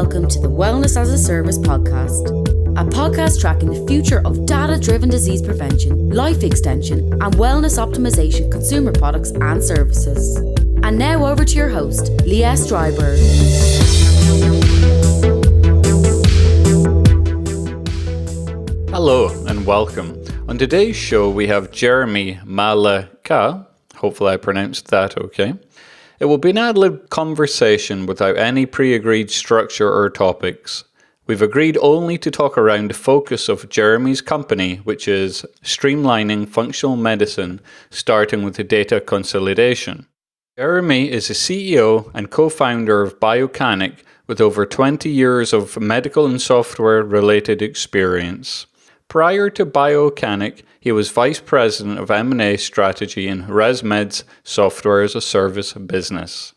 welcome to the Wellness as a Service podcast, a podcast tracking the future of data-driven disease prevention, life extension, and wellness optimization consumer products and services. And now over to your host, S Dryburgh. Hello and welcome. On today's show, we have Jeremy Malecha. Hopefully I pronounced that okay. It will be an ad-lib conversation without any pre-agreed structure or topics. We've agreed only to talk around the focus of Jeremy's company, which is streamlining functional medicine, starting with the data consolidation. Jeremy is the CEO and co-founder of Biocanic with over 20 years of medical and software-related experience. Prior to Biocanic, he was Vice President of M&A Strategy in ResMed's Software as a Service business.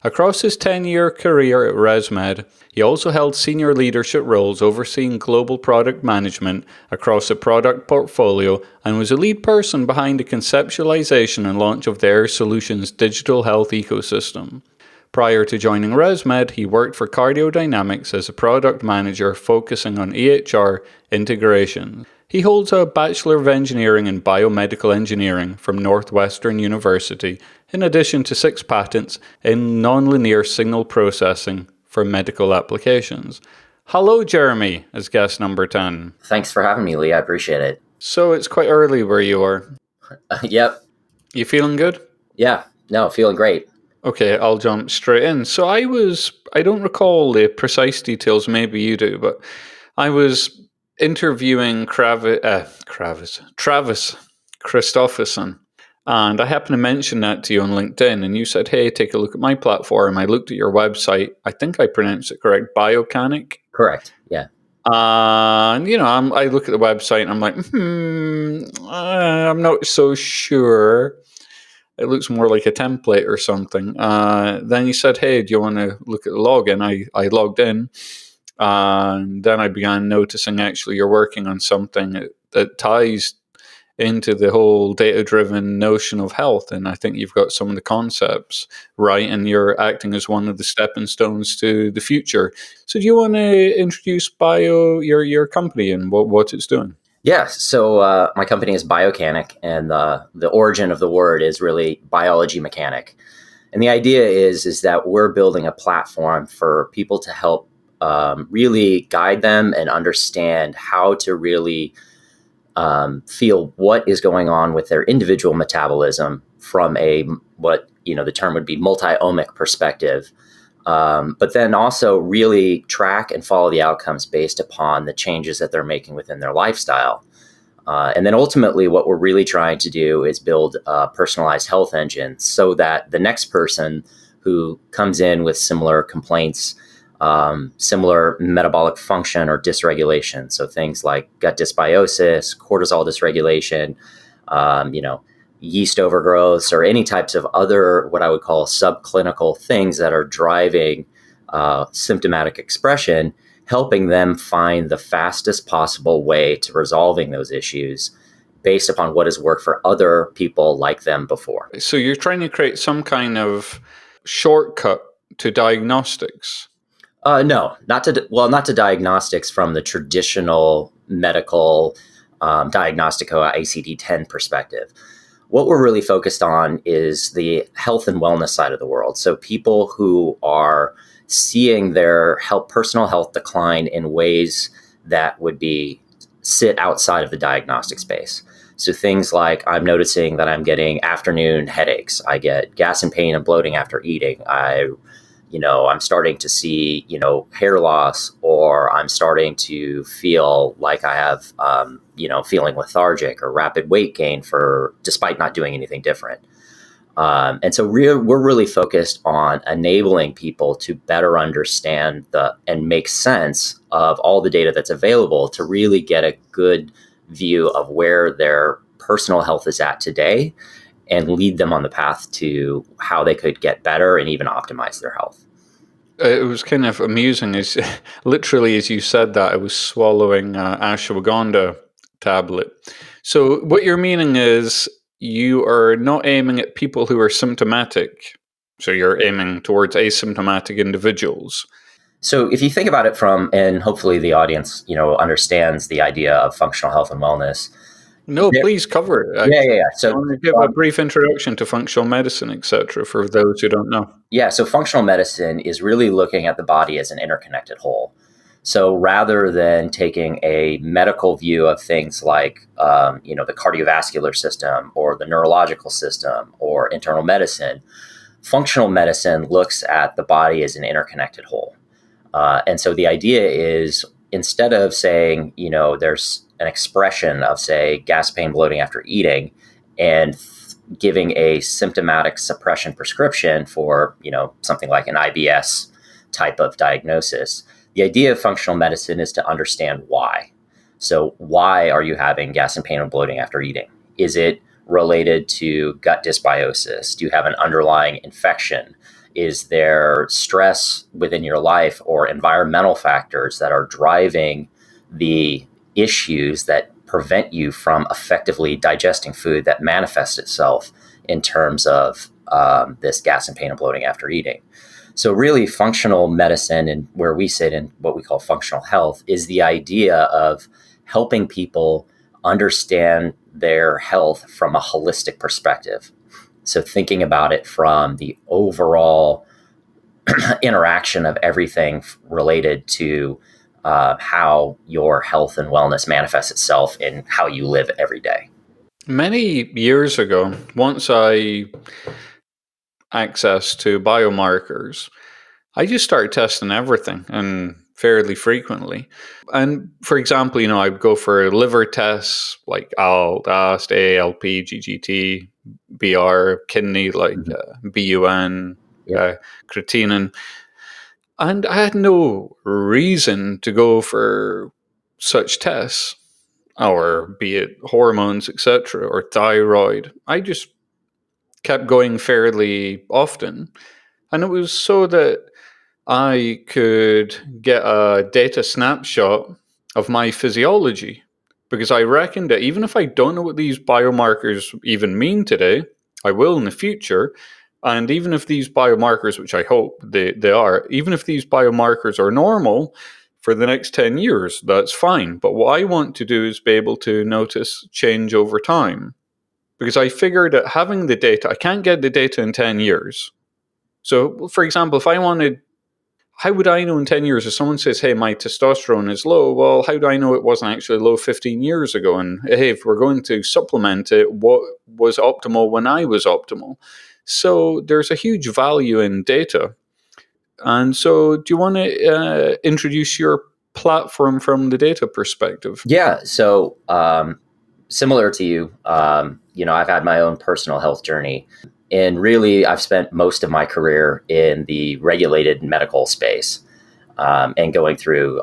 Across his 10-year career at ResMed, he also held senior leadership roles overseeing global product management across the product portfolio and was a lead person behind the conceptualization and launch of their solutions' digital health ecosystem. Prior to joining ResMed, he worked for Cardiodynamics as a product manager focusing on EHR integration. He holds a Bachelor of Engineering in Biomedical Engineering from Northwestern University, in addition to 6 patents in nonlinear signal processing for medical applications. Hello, Jeremy, as guest number 10. Thanks for having me, Lee. I appreciate it. So it's quite early where you are. Yep. You feeling good? Yeah. No, feeling great. Okay, I'll jump straight in. So I don't recall the precise details, maybe you do, but I was interviewing Travis Christofferson, and I happened to mention that to you on LinkedIn, and you said, hey, take a look at my platform. I looked at your website. I think I pronounced it correct, Biocanic. Correct, yeah. And, I look at the website, and I'm like, I'm not so sure. It looks more like a template or something. Then you said, hey, do you want to look at the login? I logged in, and then I began noticing actually you're working on something that ties into the whole data-driven notion of health. And I think you've got some of the concepts right, and you're acting as one of the stepping stones to the future. So do you want to introduce your company and what it's doing? Yeah, so my company is Biocanic, and the origin of the word is really biology mechanic. And the idea is that we're building a platform for people to help really guide them and understand how to really feel what is going on with their individual metabolism from what the term would be multi-omic perspective. But then also really track and follow the outcomes based upon the changes that they're making within their lifestyle. And then ultimately what we're really trying to do is build a personalized health engine so that the next person who comes in with similar complaints, similar metabolic function or dysregulation, so things like gut dysbiosis, cortisol dysregulation, yeast overgrowths, or any types of other what I would call subclinical things that are driving symptomatic expression, helping them find the fastest possible way to resolving those issues based upon what has worked for other people like them before. So you're trying to create some kind of shortcut to diagnostics? No, not to diagnostics from the traditional medical diagnostico ICD-10 perspective. What we're really focused on is the health and wellness side of the world. So people who are seeing their personal health decline in ways that would sit outside of the diagnostic space. So things like I'm noticing that I'm getting afternoon headaches. I get gas and pain and bloating after eating. I'm starting to see, hair loss, or I'm starting to feel like I have, feeling lethargic or rapid weight gain despite not doing anything different. And so we're really focused on enabling people to better understand and make sense of all the data that's available to really get a good view of where their personal health is at today and lead them on the path to how they could get better and even optimize their health. It was kind of amusing. Literally, as you said that, I was swallowing ashwagandha tablet. So what you're meaning is you are not aiming at people who are symptomatic. So you're aiming towards asymptomatic individuals. So if you think about it from, and hopefully the audience, understands the idea of functional health and wellness. No, please cover it. Yeah. I So, want to give a brief introduction to functional medicine, etc., for those who don't know. so functional medicine is really looking at the body as an interconnected whole. So rather than taking a medical view of things like, the cardiovascular system or the neurological system or internal medicine, functional medicine looks at the body as an interconnected whole. And so the idea is, instead of saying, there's an expression of, say, gas, pain, bloating after eating, and giving a symptomatic suppression prescription for, something like an IBS type of diagnosis, the idea of functional medicine is to understand why. So why are you having gas and pain and bloating after eating? Is it related to gut dysbiosis? Do you have an underlying infection? Is there stress within your life or environmental factors that are driving the issues that prevent you from effectively digesting food that manifests itself in terms of this gas and pain and bloating after eating? So really, functional medicine, and where we sit in what we call functional health, is the idea of helping people understand their health from a holistic perspective. So thinking about it from the overall interaction of everything related to how your health and wellness manifests itself in how you live every day. Many years ago, once I access to biomarkers, I just started testing everything and fairly frequently. And for example, I'd go for liver tests like ALT, AST, ALP, GGT, BR, kidney like BUN, creatinine. And I had no reason to go for such tests, or be it hormones, etc., or thyroid. I just kept going fairly often. And it was so that I could get a data snapshot of my physiology, because I reckoned that even if I don't know what these biomarkers even mean today, I will in the future. And even if these biomarkers, which I hope they are, even if these biomarkers are normal for the next 10 years, that's fine. But what I want to do is be able to notice change over time. Because I figured that having the data, I can't get the data in 10 years. So, for example, if I wanted, how would I know in 10 years if someone says, hey, my testosterone is low? Well, how do I know it wasn't actually low 15 years ago? And hey, if we're going to supplement it, what was optimal when I was optimal? So there's a huge value in data. And so do you want to introduce your platform from the data perspective? Yeah. So similar to you, I've had my own personal health journey. And really, I've spent most of my career in the regulated medical space, and going through,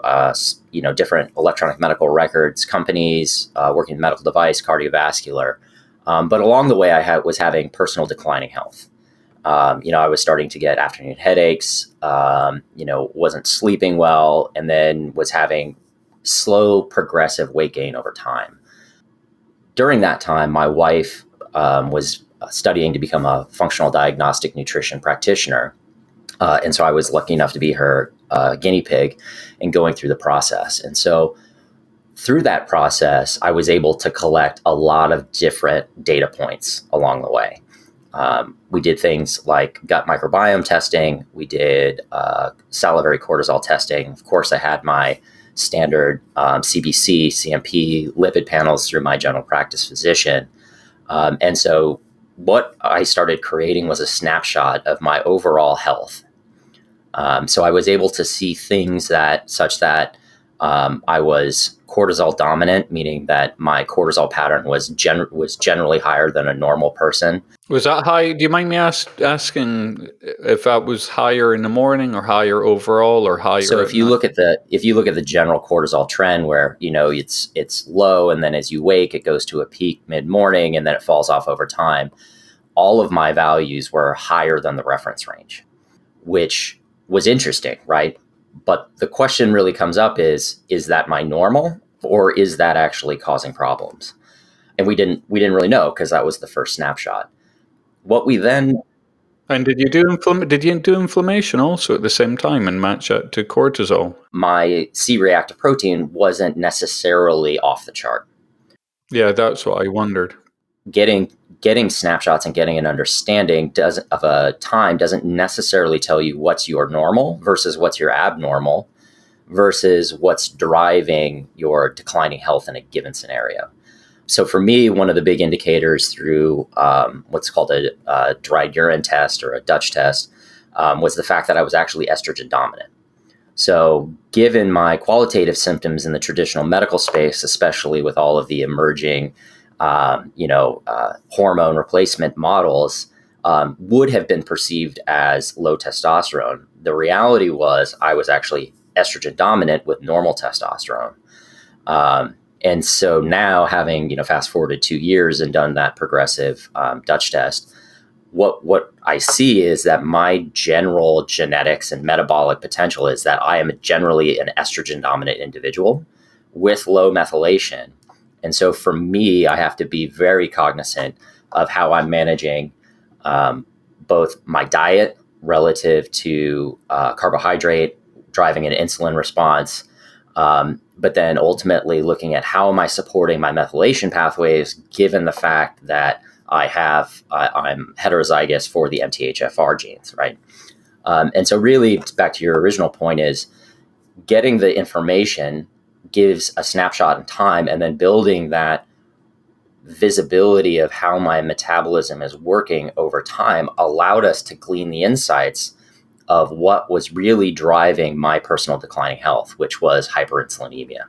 different electronic medical records companies, working in medical device, cardiovascular. But along the way, I was having personal declining health. I was starting to get afternoon headaches, wasn't sleeping well, and then was having slow, progressive weight gain over time. During that time, my wife was studying to become a functional diagnostic nutrition practitioner. And so I was lucky enough to be her guinea pig and going through the process. And so through that process, I was able to collect a lot of different data points along the way. We did things like gut microbiome testing. We did salivary cortisol testing. Of course, I had my standard CBC, CMP, lipid panels through my general practice physician. And so what I started creating was a snapshot of my overall health. So I was able to see things such that I was cortisol dominant, meaning that my cortisol pattern was generally higher than a normal person. Was that high? Do you mind me asking if that was higher in the morning or higher overall or higher? So if you look at the general cortisol trend, where it's low, and then as you wake, it goes to a peak mid morning, and then it falls off over time. All of my values were higher than the reference range, which was interesting, right? But the question really comes up is that my normal, or is that actually causing problems? And we didn't really know, because that was the first snapshot. What we then And did you do inflammation also at the same time and match that to cortisol? My C-reactive protein wasn't necessarily off the chart. Yeah, that's what I wondered. Getting snapshots and getting an understanding of a time doesn't necessarily tell you what's your normal versus what's your abnormal versus what's driving your declining health in a given scenario. So for me, one of the big indicators through what's called a dried urine test or a Dutch test was the fact that I was actually estrogen dominant. So given my qualitative symptoms in the traditional medical space, especially with all of the emerging hormone replacement models, would have been perceived as low testosterone. The reality was I was actually estrogen dominant with normal testosterone. And so now, having fast forwarded 2 years and done that progressive Dutch test, what I see is that my general genetics and metabolic potential is that I am generally an estrogen dominant individual with low methylation. And so for me, I have to be very cognizant of how I'm managing both my diet relative to carbohydrate, driving an insulin response, but then ultimately looking at how am I supporting my methylation pathways, given the fact that I'm heterozygous for the MTHFR genes, right? And so really, back to your original point, is getting the information gives a snapshot in time, and then building that visibility of how my metabolism is working over time allowed us to glean the insights of what was really driving my personal declining health, which was hyperinsulinemia.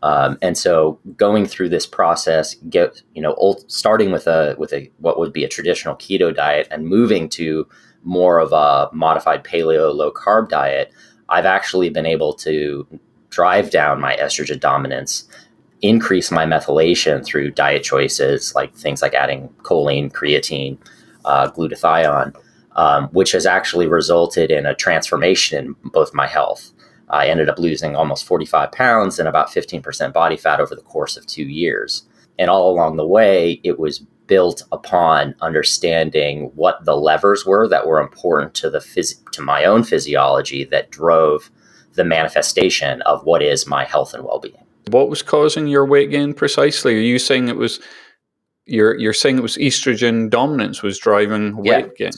And so going through this process, starting with what would be a traditional keto diet and moving to more of a modified paleo low carb diet, I've actually been able to drive down my estrogen dominance, increase my methylation through diet choices, like things like adding choline, creatine, glutathione, which has actually resulted in a transformation in both my health. I ended up losing almost 45 pounds and about 15% body fat over the course of 2 years. And all along the way, it was built upon understanding what the levers were that were important to my own physiology that drove the manifestation of what is my health and well-being. What was causing your weight gain precisely? Are you saying it was you're saying it was estrogen dominance was driving weight gain?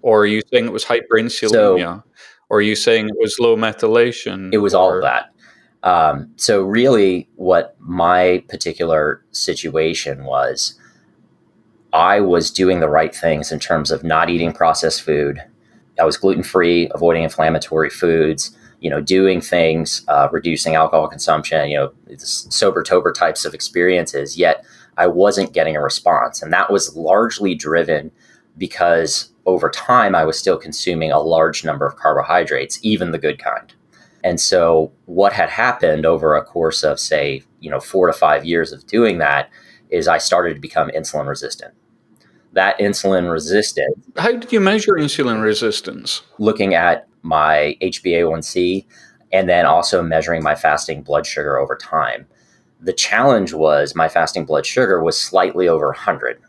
Or are you saying it was hyperinsulinemia? Or are you saying it was low methylation? It was all of that. So really what my particular situation was, I was doing the right things in terms of not eating processed food. I was gluten-free, avoiding inflammatory foods, doing things, reducing alcohol consumption, sober-tober types of experiences, yet I wasn't getting a response. And that was largely driven because over time, I was still consuming a large number of carbohydrates, even the good kind. And so what had happened over a course of, say, 4 to 5 years of doing that is I started to become insulin resistant. That insulin resistance. How did you measure insulin resistance? Looking at my HbA1c and then also measuring my fasting blood sugar over time. The challenge was my fasting blood sugar was slightly over 100,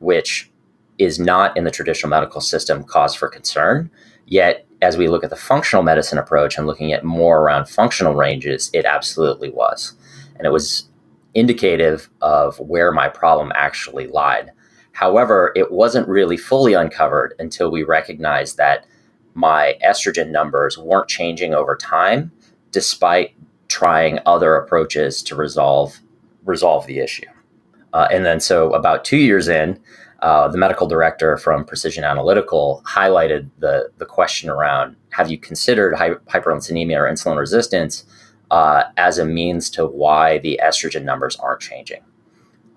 which is not in the traditional medical system cause for concern. Yet, as we look at the functional medicine approach and looking at more around functional ranges, it absolutely was. And it was indicative of where my problem actually lied. However, it wasn't really fully uncovered until we recognized that my estrogen numbers weren't changing over time, despite trying other approaches to resolve the issue. And then so about 2 years in, the medical director from Precision Analytical highlighted the question around, have you considered hyperinsulinemia or insulin resistance as a means to why the estrogen numbers aren't changing?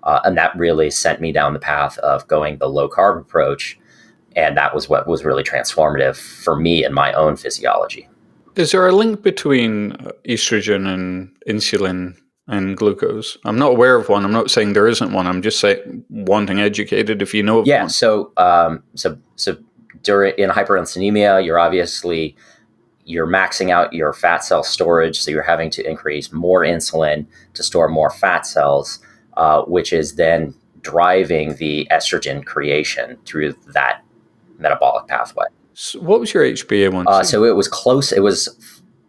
And that really sent me down the path of going the low carb approach. And that was what was really transformative for me in my own physiology. Is there a link between estrogen and insulin and glucose? I'm not aware of one. I'm not saying there isn't one. I'm just saying wanting educated if you know of one. Yeah. So in hyperinsulinemia, you're maxing out your fat cell storage. So you're having to increase more insulin to store more fat cells, which is then driving the estrogen creation through that metabolic pathway. So what was your HbA1c? So it was close.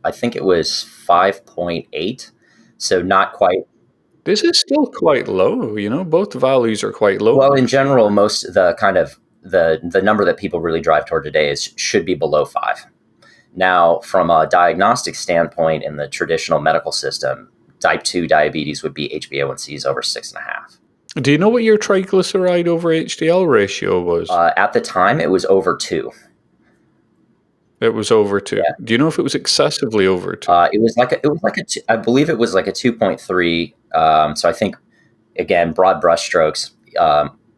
I think it was 5.8. So not quite. This is still quite low, both values are quite low. Well, in general, most the number that people really drive toward today should be below 5. Now, from a diagnostic standpoint in the traditional medical system, type 2 diabetes would be HbA1c's over 6.5. Do you know what your triglyceride over HDL ratio was? At the time, it was over 2. It was over 2. Yeah. Do you know if it was excessively over 2? It was like I believe it was like a 2.3. So I think, again, broad brushstrokes.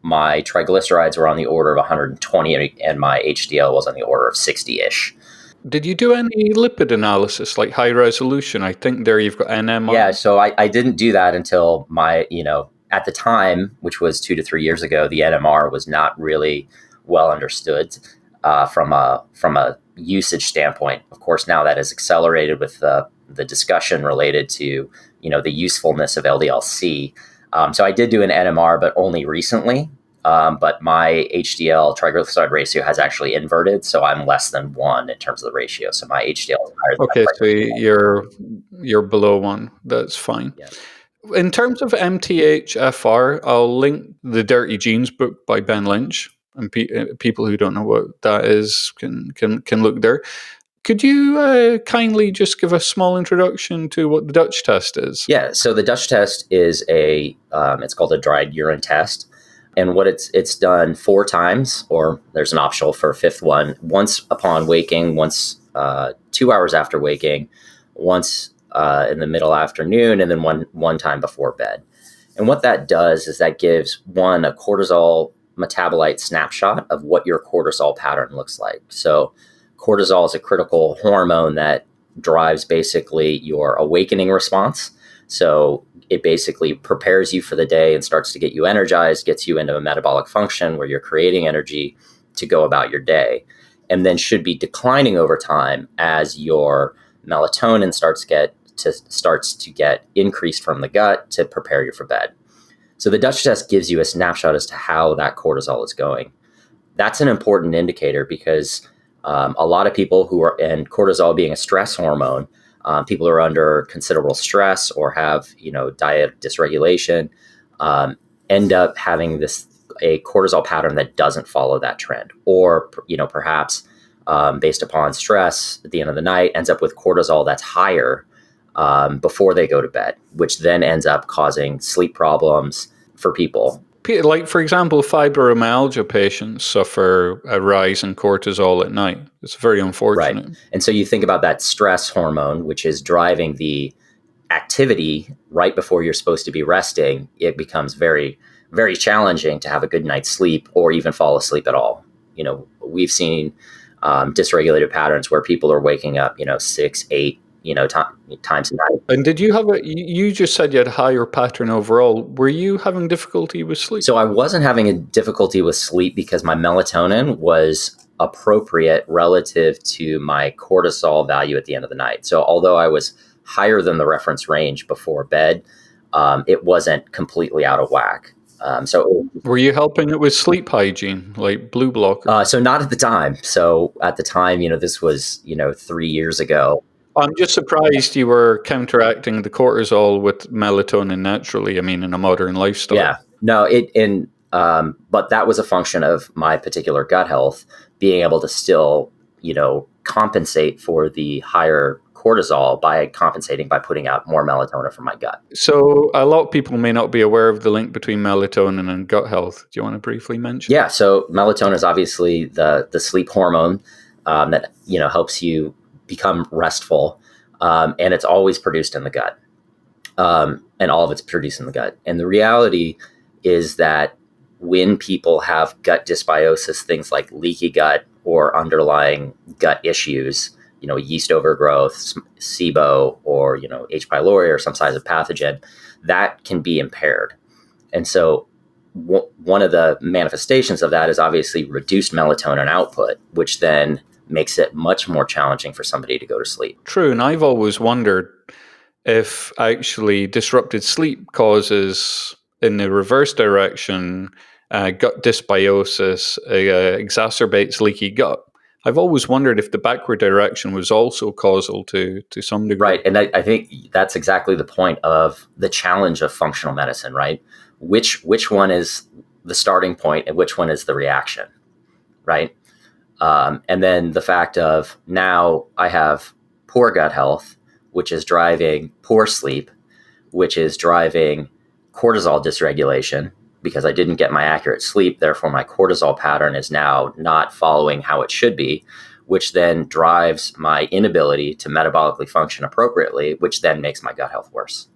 My triglycerides were on the order of 120, and my HDL was on the order of 60-ish. Did you do any lipid analysis, like high resolution? I think there you've got NMR. Yeah, so I didn't do that until at the time, which was 2 to 3 years ago, the NMR was not really well understood from a usage standpoint. Of course, now that has accelerated with the discussion related to the usefulness of LDL-C. So I did do an NMR, but only recently. But my HDL triglyceride ratio has actually inverted, so I'm less than 1 in terms of the ratio. So my HDL is higher than Okay, so you're below 1. That's fine. Yeah. In terms of MTHFR, I'll link the Dirty Genes book by Ben Lynch, and people who don't know what that is can look there. Could you kindly just give a small introduction to what the Dutch test is? Yeah, so the Dutch test is it's called a dried urine test. And what it's done 4 times, or there's an optional for a 5th one, once upon waking, once 2 hours after waking, once in the middle afternoon, and then one time before bed. And what that does is that gives a cortisol metabolite snapshot of what your cortisol pattern looks like. So cortisol is a critical hormone that drives basically your awakening response. So it basically prepares you for the day and starts to get you energized, gets you into a metabolic function where you're creating energy to go about your day, and then should be declining over time as your melatonin starts to get increased from the gut to prepare you for bed. So the Dutch test gives you a snapshot as to how that cortisol is going. That's an important indicator because a lot of people and cortisol being a stress hormone, people who are under considerable stress or have, diet dysregulation, end up having a cortisol pattern that doesn't follow that trend, or, perhaps based upon stress at the end of the night ends up with cortisol that's higher before they go to bed, which then ends up causing sleep problems for people. Like, for example, fibromyalgia patients suffer a rise in cortisol at night. It's very unfortunate. Right. And so you think about that stress hormone, which is driving the activity right before you're supposed to be resting. It becomes very, very challenging to have a good night's sleep or even fall asleep at all. We've seen dysregulated patterns where people are waking up, 6, 8, times a night. And did you have you just said you had a higher pattern overall. Were you having difficulty with sleep? So I wasn't having a difficulty with sleep because my melatonin was appropriate relative to my cortisol value at the end of the night. So although I was higher than the reference range before bed, it wasn't completely out of whack. So were you helping it with sleep hygiene, like blue blocker? So not at the time. So at the time, this was, 3 years ago. I'm just surprised you were counteracting the cortisol with melatonin naturally. I mean, in a modern lifestyle. Yeah, no, but that was a function of my particular gut health being able to still, compensate for the higher cortisol by putting out more melatonin from my gut. So a lot of people may not be aware of the link between melatonin and gut health. Do you want to briefly mention? Yeah, so melatonin is obviously the sleep hormone that, helps you become restful, and it's always produced in the gut, and all of it's produced in the gut. And the reality is that when people have gut dysbiosis, things like leaky gut or underlying gut issues, yeast overgrowth, SIBO, or H. pylori or some size of pathogen, that can be impaired. And so one of the manifestations of that is obviously reduced melatonin output, which then makes it much more challenging for somebody to go to sleep. True. And I've always wondered if actually disrupted sleep causes, in the reverse direction, gut dysbiosis, exacerbates leaky gut. I've always wondered if the backward direction was also causal to some degree. Right. And I think that's exactly the point of the challenge of functional medicine, right? Which one is the starting point and which one is the reaction, right? And then the fact of now I have poor gut health, which is driving poor sleep, which is driving cortisol dysregulation because I didn't get my accurate sleep. Therefore, my cortisol pattern is now not following how it should be, which then drives my inability to metabolically function appropriately, which then makes my gut health worse.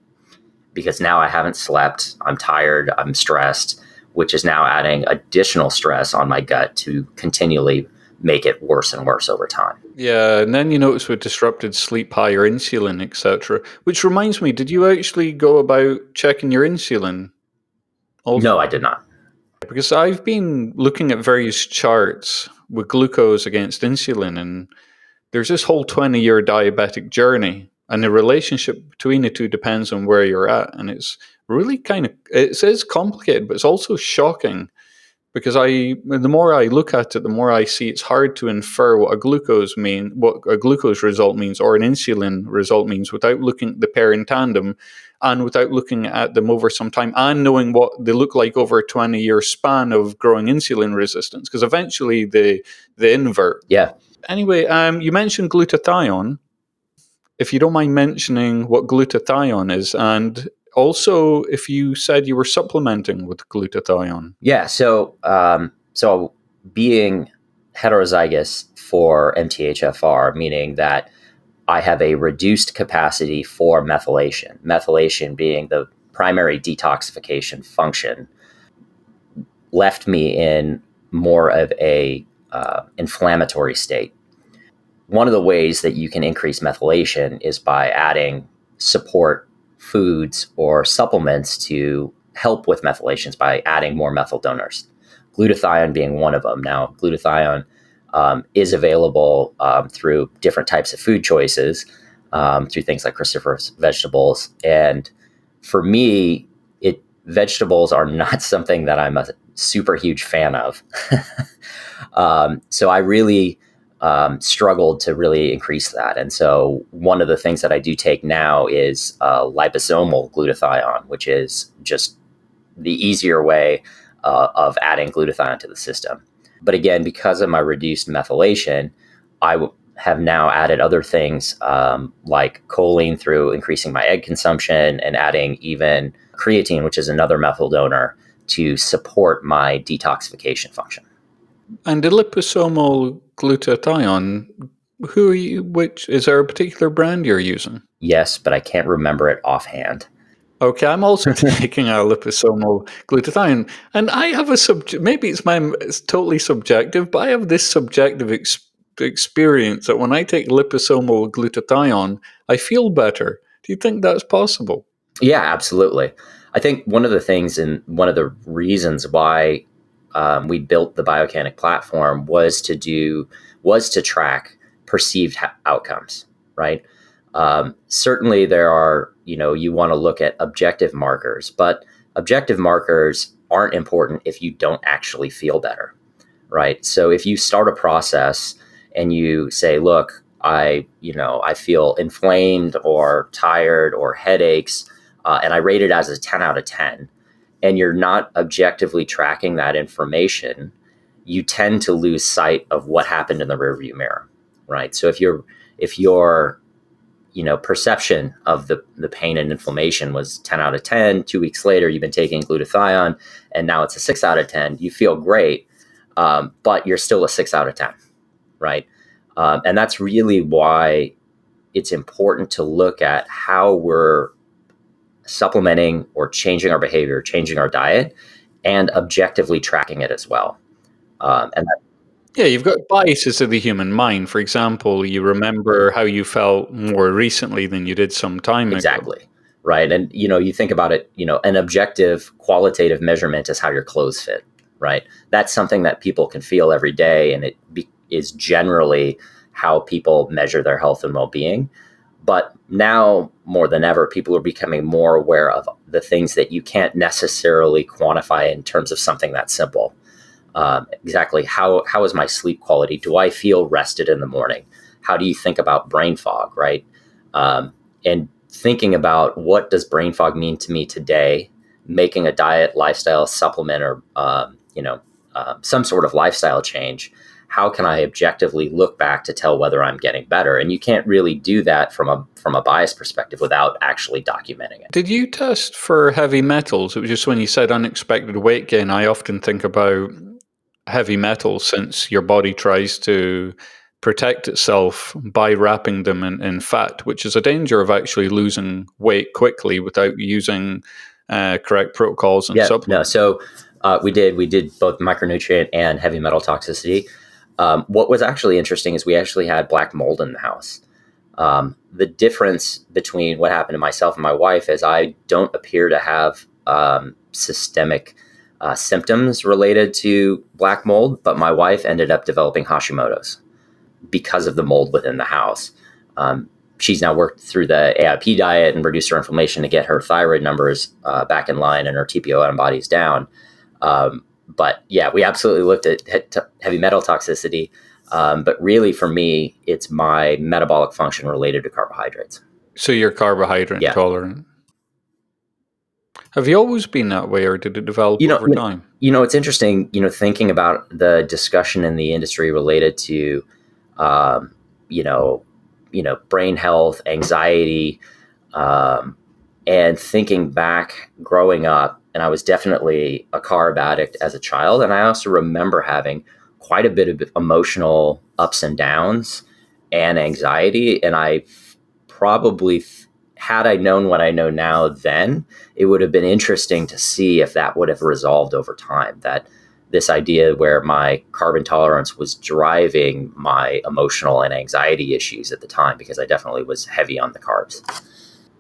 Because now I haven't slept, I'm tired, I'm stressed, which is now adding additional stress on my gut to continually make it worse and worse over time. Yeah, and then you notice with disrupted sleep, higher insulin, etc. Which reminds me, did you actually go about checking your insulin? No, I did not. Because I've been looking at various charts with glucose against insulin, and there's this whole 20-year diabetic journey, and the relationship between the two depends on where you're at, and it's really it is complicated, but it's also shocking. Because the more I look at it, the more I see it's hard to infer what a glucose result means or an insulin result means without looking at the pair in tandem and without looking at them over some time and knowing what they look like over a 20-year span of growing insulin resistance. Because eventually they invert. Yeah. Anyway, you mentioned glutathione. If you don't mind mentioning what glutathione is, and also if you said you were supplementing with glutathione. Yeah. So being heterozygous for MTHFR, meaning that I have a reduced capacity for methylation, methylation being the primary detoxification function, left me in more of a inflammatory state. One of the ways that you can increase methylation is by adding support foods or supplements to help with methylations by adding more methyl donors. Glutathione being one of them. Now, glutathione is available through different types of food choices, through things like cruciferous vegetables. And for me, vegetables are not something that I'm a super huge fan of. So I really struggled to really increase that. And so one of the things that I do take now is liposomal glutathione, which is just the easier way of adding glutathione to the system. But again, because of my reduced methylation, I have now added other things like choline through increasing my egg consumption and adding even creatine, which is another methyl donor, to support my detoxification function. And the liposomal glutathione, is there a particular brand you're using? Yes, but I can't remember it offhand. Okay, I'm also taking a liposomal glutathione, and I have maybe it's totally subjective, but I have this subjective experience that when I take liposomal glutathione, I feel better. Do you think that's possible? Yeah, absolutely. I think one of the things and one of the reasons why we built the Biocanic platform was to track perceived outcomes, right? Certainly there are, you want to look at objective markers, but objective markers aren't important if you don't actually feel better, right? So if you start a process and you say, look, I feel inflamed or tired or headaches, and I rate it as a 10 out of 10, and you're not objectively tracking that information, you tend to lose sight of what happened in the rearview mirror, right? So if your perception of the pain and inflammation was 10 out of 10, 2 weeks later, you've been taking glutathione, and now it's a 6 out of 10, you feel great, but you're still a 6 out of 10, right? And that's really why it's important to look at how we're supplementing or changing our behavior, changing our diet, and objectively tracking it as well. Yeah, you've got biases of the human mind. For example, you remember how you felt more recently than you did some time ago. Exactly. Right. And, you think about it, an objective qualitative measurement is how your clothes fit, right? That's something that people can feel every day. And it is generally how people measure their health and well-being. But now more than ever, people are becoming more aware of the things that you can't necessarily quantify in terms of something that simple. Exactly how is my sleep quality? Do I feel rested in the morning? How do you think about brain fog, right? And thinking about what does brain fog mean to me today, making a diet, lifestyle, supplement, or some sort of lifestyle change. How can I objectively look back to tell whether I'm getting better? And you can't really do that from a bias perspective without actually documenting it. Did you test for heavy metals? It was just when you said unexpected weight gain, I often think about heavy metals, since your body tries to protect itself by wrapping them in fat, which is a danger of actually losing weight quickly without using correct protocols and supplements. So we did both micronutrient and heavy metal toxicity. What was actually interesting is we actually had black mold in the house. The difference between what happened to myself and my wife is I don't appear to have systemic symptoms related to black mold, but my wife ended up developing Hashimoto's because of the mold within the house. She's now worked through the AIP diet and reduced her inflammation to get her thyroid numbers back in line and her TPO antibodies down. But yeah, we absolutely looked at heavy metal toxicity. But really for me, it's my metabolic function related to carbohydrates. So you're carbohydrate intolerant. Have you always been that way, or did it develop over time? It's interesting, thinking about the discussion in the industry related to, brain health, anxiety, and thinking back growing up. And I was definitely a carb addict as a child. And I also remember having quite a bit of emotional ups and downs and anxiety. And I probably, had I known what I know now then, it would have been interesting to see if that would have resolved over time. That this idea where my carb intolerance was driving my emotional and anxiety issues at the time, because I definitely was heavy on the carbs.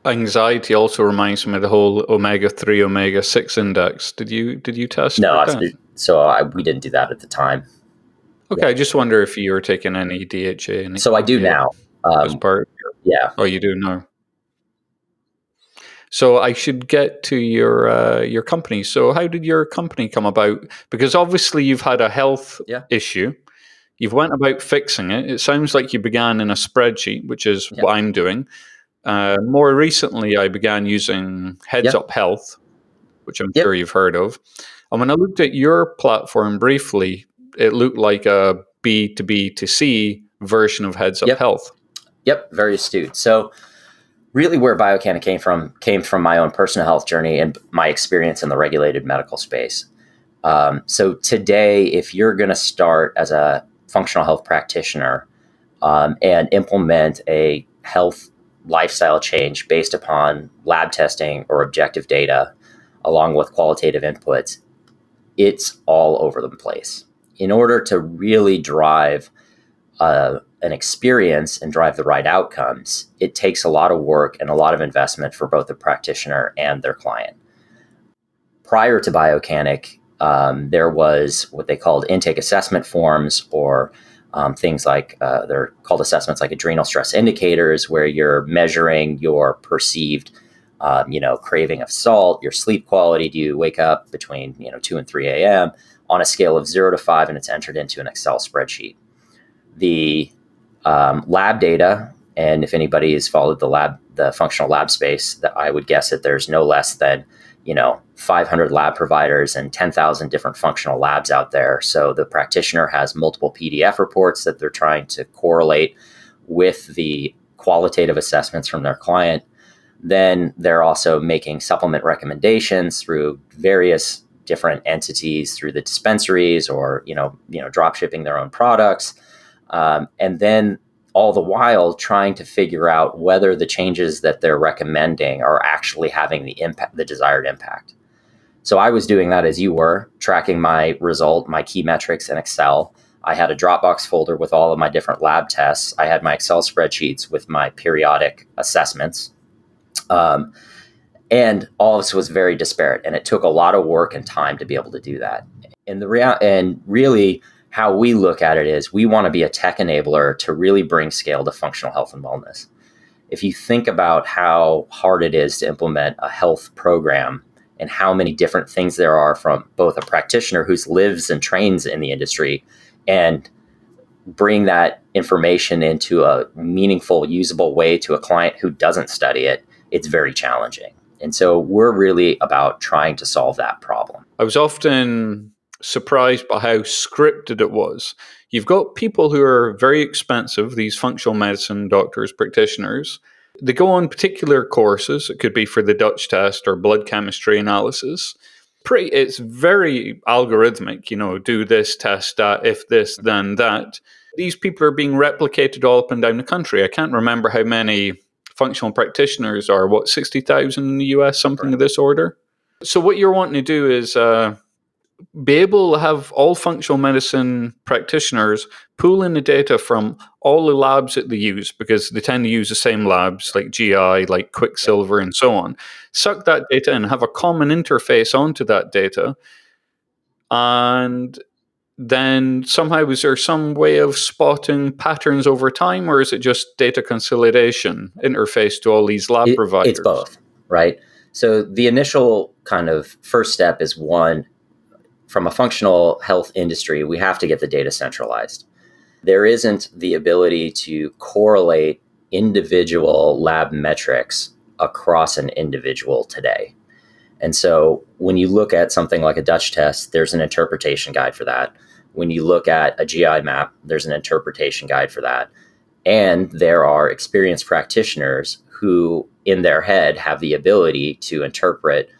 Anxiety also reminds me of the whole omega-3, omega-6 index. Did you test? No, we didn't do that at the time. Okay, I just wonder if you were taking any DHA. So I do now. As part. Yeah. Oh, you do now. So I should get to your company. So how did your company come about? Because obviously you've had a health issue. You've went about fixing it. It sounds like you began in a spreadsheet, which is what I'm doing. More recently, I began using Heads Up Health, which I'm sure you've heard of. And when I looked at your platform briefly, it looked like a B to B to C version of Heads Up Health. Yep, very astute. So really where Biocanic came from my own personal health journey and my experience in the regulated medical space. So today, if you're going to start as a functional health practitioner and implement a health lifestyle change based upon lab testing or objective data, along with qualitative inputs, it's all over the place. In order to really drive an experience and drive the right outcomes, it takes a lot of work and a lot of investment for both the practitioner and their client. Prior to Biocanic, there was what they called intake assessment forms, or things like they're called assessments like adrenal stress indicators, where you're measuring your perceived craving of salt, your sleep quality. Do you wake up between 2 and 3 a.m. on a scale of 0 to 5, and it's entered into an Excel spreadsheet. The lab data, and if anybody has followed the functional lab space, that I would guess that there's no less than 500 lab providers and 10,000 different functional labs out there. So the practitioner has multiple PDF reports that they're trying to correlate with the qualitative assessments from their client. Then they're also making supplement recommendations through various different entities, through the dispensaries, or drop shipping their own products, and then all the while trying to figure out whether the changes that they're recommending are actually having the desired impact. So I was doing that as you were, tracking my result, my key metrics in Excel. I had a Dropbox folder with all of my different lab tests. I had my Excel spreadsheets with my periodic assessments. And all of this was very disparate, and it took a lot of work and time to be able to do that. And really how we look at it is we want to be a tech enabler to really bring scale to functional health and wellness. if you think about how hard it is to implement a health program and how many different things there are from both a practitioner who lives and trains in the industry and bring that information into a meaningful, usable way to a client who doesn't study it, it's very challenging. And so we're really about trying to solve that problem. I was often surprised by how scripted it was. You've got people who are very expensive, these functional medicine doctors, practitioners. They go on particular courses. It could be for the Dutch test or blood chemistry analysis. It's very algorithmic, do this, test that, if this, then that. These people are being replicated all up and down the country. I can't remember how many functional practitioners are, 60,000 in the US, something of this order? So what you're wanting to do is be able to have all functional medicine practitioners pull in the data from all the labs that they use, because they tend to use the same labs like GI, like Quicksilver, and so on. Suck that data in, have a common interface onto that data, and then somehow is there some way of spotting patterns over time, or is it just data consolidation interface to all these lab providers? It's both, right? So the initial kind of first step is one, from a functional health industry, we have to get the data centralized. There isn't the ability to correlate individual lab metrics across an individual today. And so when you look at something like a Dutch test, there's an interpretation guide for that. When you look at a GI map, there's an interpretation guide for that. And there are experienced practitioners who, in their head, have the ability to interpret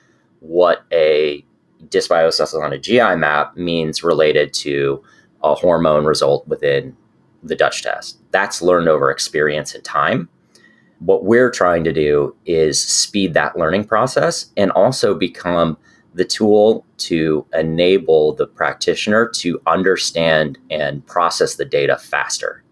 what a dysbiosis on a GI map means related to a hormone result within the Dutch test. That's learned over experience and time. What we're trying to do is speed that learning process and also become the tool to enable the practitioner to understand and process the data faster.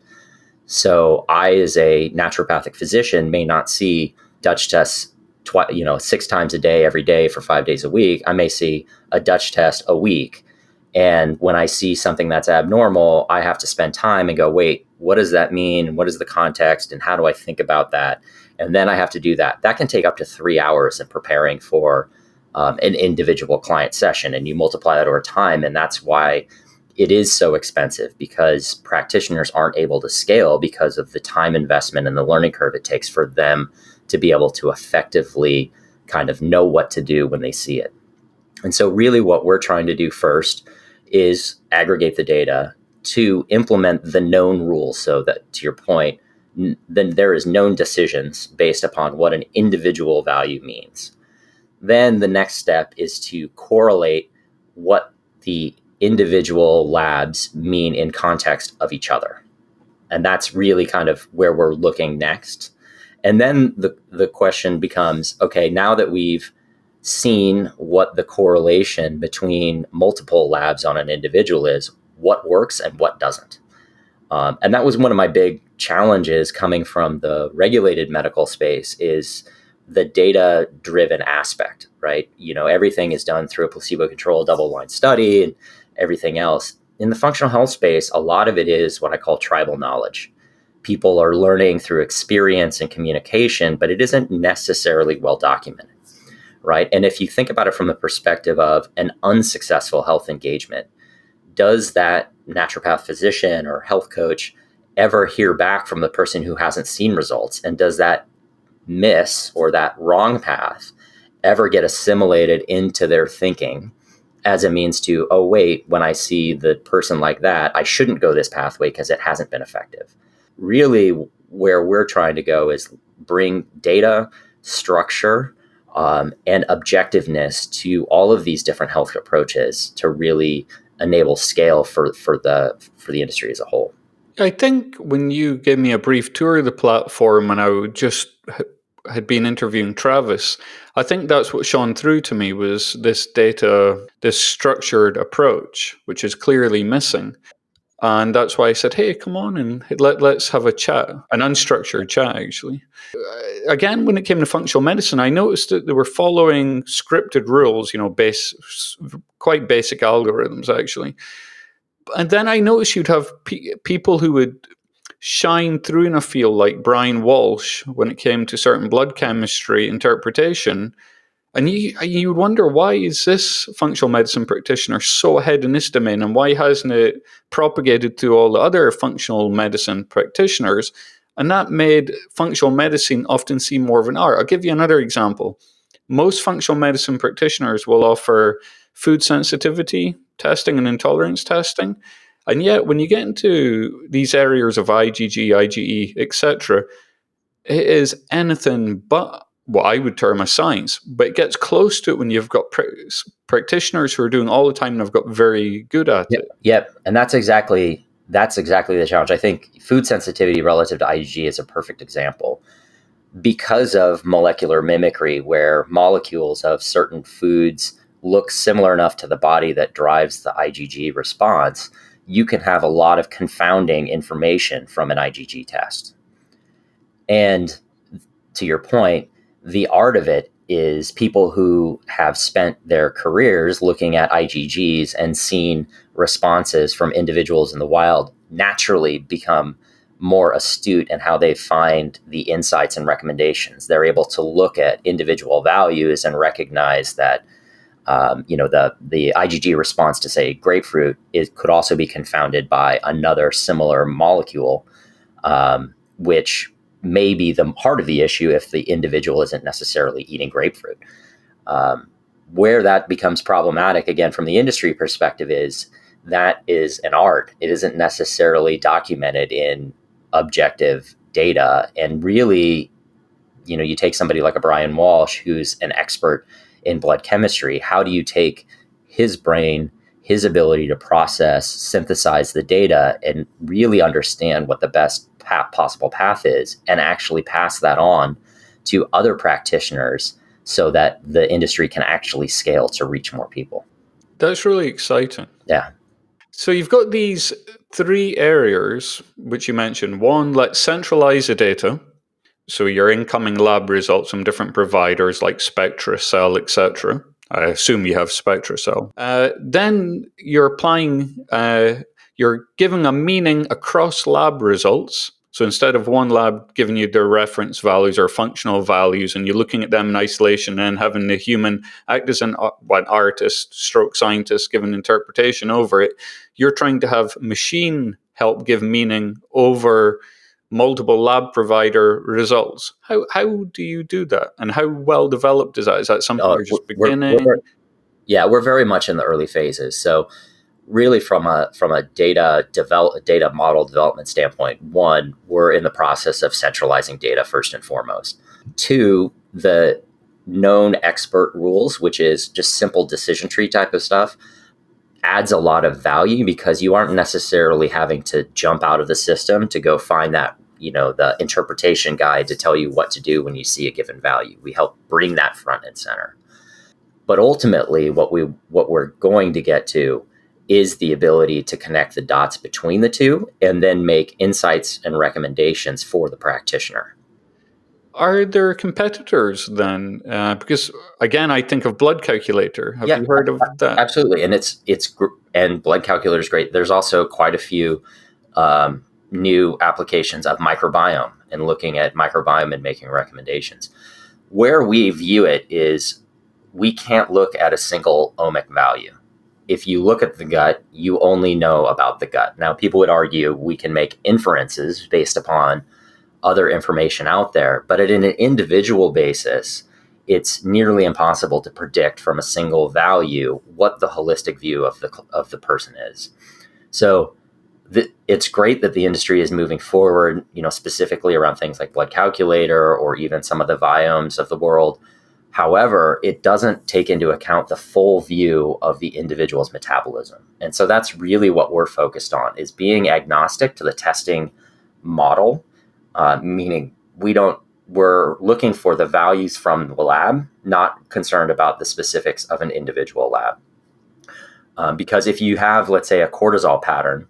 So I, as a naturopathic physician, may not see Dutch tests 6 times a day, every day for 5 days a week. I may see a Dutch test a week. And when I see something that's abnormal, I have to spend time and go, wait, what does that mean? What is the context? And how do I think about that? And then I have to do that. That can take up to 3 hours in preparing for an individual client session. And you multiply that over time. And that's why it is so expensive, because practitioners aren't able to scale because of the time investment and the learning curve it takes for them to be able to effectively kind of know what to do when they see it. And so really what we're trying to do first is aggregate the data to implement the known rules, so that, to your point, then there is known decisions based upon what an individual value means. Then the next step is to correlate what the individual labs mean in context of each other. And that's really kind of where we're looking next. And then the question becomes, okay, now that we've seen what the correlation between multiple labs on an individual is, what works and what doesn't? And that was one of my big challenges coming from the regulated medical space, is the data-driven aspect, right? Everything is done through a placebo-controlled double-blind study and everything else. In the functional health space, a lot of it is what I call tribal knowledge. People are learning through experience and communication, but it isn't necessarily well documented, right? And if you think about it from the perspective of an unsuccessful health engagement, does that naturopath physician or health coach ever hear back from the person who hasn't seen results? And does that miss or that wrong path ever get assimilated into their thinking as a means to, oh, wait, when I see the person like that, I shouldn't go this pathway because it hasn't been effective? Really, where we're trying to go is bring data, structure, and objectiveness to all of these different health approaches to really enable scale for the industry as a whole. I think when you gave me a brief tour of the platform and I just had been interviewing Travis, I think that's what shone through to me was this data, this structured approach, which is clearly missing. And that's why I said, hey, come on and let's have a chat, an unstructured chat, actually. Again, when it came to functional medicine, I noticed that they were following scripted rules, quite basic algorithms, actually. And then I noticed you'd have people who would shine through in a field like Brian Walsh when it came to certain blood chemistry interpretation. And you would wonder, why is this functional medicine practitioner so ahead in this domain, and why hasn't it propagated to all the other functional medicine practitioners? And that made functional medicine often seem more of an art. I'll give you another example. Most functional medicine practitioners will offer food sensitivity testing and intolerance testing. And yet, when you get into these areas of IgG, IgE, etc., it is anything but what I would term a science. But it gets close to it when you've got practitioners who are doing all the time and have got very good at it. Yep. And that's exactly the challenge. I think food sensitivity relative to IgG is a perfect example because of molecular mimicry, where molecules of certain foods look similar enough to the body that drives the IgG response. You can have a lot of confounding information from an IgG test. And to your point, the art of it is people who have spent their careers looking at IgGs and seen responses from individuals in the wild naturally become more astute in how they find the insights and recommendations. They're able to look at individual values and recognize that the IgG response to, say, grapefruit could also be confounded by another similar molecule, which may be the heart of the issue if the individual isn't necessarily eating grapefruit. Where that becomes problematic, again, from the industry perspective, is that is an art. It isn't necessarily documented in objective data. And really, you take somebody like a Brian Walsh, who's an expert in blood chemistry. How do you take his brain, his ability to process, synthesize the data, and really understand what the best possible path is, and actually pass that on to other practitioners so that the industry can actually scale to reach more people? That's really exciting. Yeah. So you've got these three areas, which you mentioned. One, let's centralize the data. So your incoming lab results from different providers like SpectraCell, etc. I assume you have SpectraCell. Then you're applying, you're giving a meaning across lab results. So instead of one lab giving you their reference values or functional values, and you're looking at them in isolation and having the human act as an artist, stroke scientist, give an interpretation over it, you're trying to have machine help give meaning over multiple lab provider results. How do you do that? And how well developed is that? Is that something you're just beginning? We're very much in the early phases. So really from a data model development standpoint, one, we're in the process of centralizing data first and foremost. Two, the known expert rules, which is just simple decision tree type of stuff, adds a lot of value because you aren't necessarily having to jump out of the system to go find that, the interpretation guide to tell you what to do when you see a given value. We help bring that front and center. But ultimately, what we're going to get to is the ability to connect the dots between the two and then make insights and recommendations for the practitioner. Are there competitors then? Because again, I think of Blood Calculator. Have you heard of that? Absolutely, and Blood Calculator is great. There's also quite a few new applications of microbiome and looking at microbiome and making recommendations. Where we view it is we can't look at a single omic value. If you look at the gut, you only know about the gut. Now, people would argue we can make inferences based upon other information out there, but at an individual basis, it's nearly impossible to predict from a single value what the holistic view of the person is. So it's great that the industry is moving forward, specifically around things like Blood Calculator or even some of the Biomes of the world. However, it doesn't take into account the full view of the individual's metabolism. And so that's really what we're focused on, is being agnostic to the testing model, meaning we're looking for the values from the lab, not concerned about the specifics of an individual lab. Because if you have, let's say, a cortisol pattern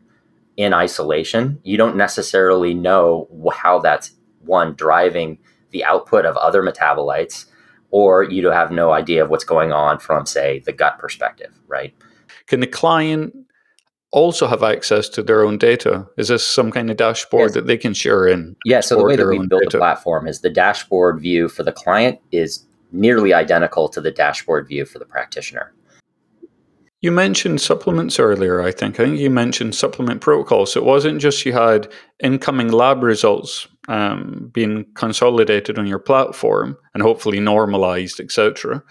in isolation, you don't necessarily know how that's, one, driving the output of other metabolites, or you have no idea of what's going on from, say, the gut perspective, right? Can the client also have access to their own data? Is this some kind of dashboard that they can share in? Yeah, so the way that their we've own built the data? platform is the dashboard view for the client is nearly identical to the dashboard view for the practitioner. You mentioned supplements earlier, I think. I think you mentioned supplement protocols. So it wasn't just you had incoming lab results being consolidated on your platform and hopefully normalized, etc.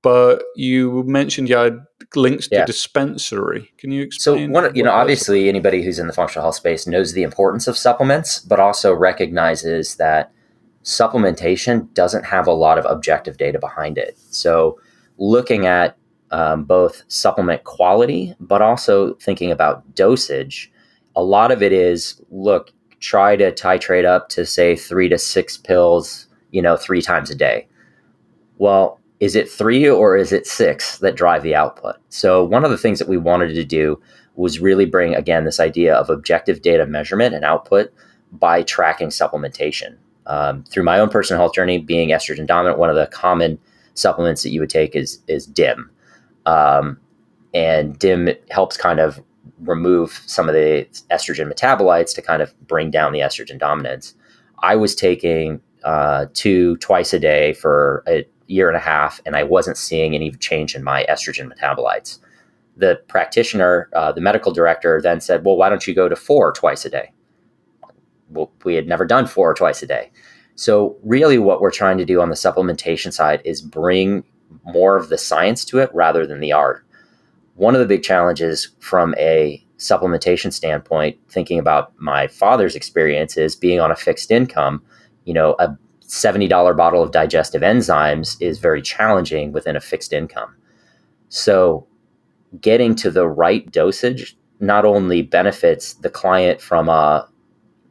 But you mentioned you had links to Yeah. dispensary. Can you So explain one, what that's obviously anybody who's in the functional health space knows the importance of supplements, but also recognizes that supplementation doesn't have a lot of objective data behind it. So looking at both supplement quality, but also thinking about dosage, a lot of it is, look, try to titrate up to say 3 to 6 pills, 3 times a day. Well, is it 3 or is it 6 that drive the output? So one of the things that we wanted to do was really bring, again, this idea of objective data measurement and output by tracking supplementation. Through my own personal health journey, being estrogen dominant, one of the common supplements that you would take is DIM. And DIM helps kind of remove some of the estrogen metabolites to kind of bring down the estrogen dominance. I was taking 2 twice a day for a year and a half, and I wasn't seeing any change in my estrogen metabolites. The practitioner, the medical director, then said, well, why don't you go to 4 twice a day? Well, we had never done 4 twice a day. So really what we're trying to do on the supplementation side is bring more of the science to it rather than the art. One of the big challenges from a supplementation standpoint, thinking about my father's experience, is being on a fixed income. A $70 bottle of digestive enzymes is very challenging within a fixed income. So getting to the right dosage not only benefits the client from a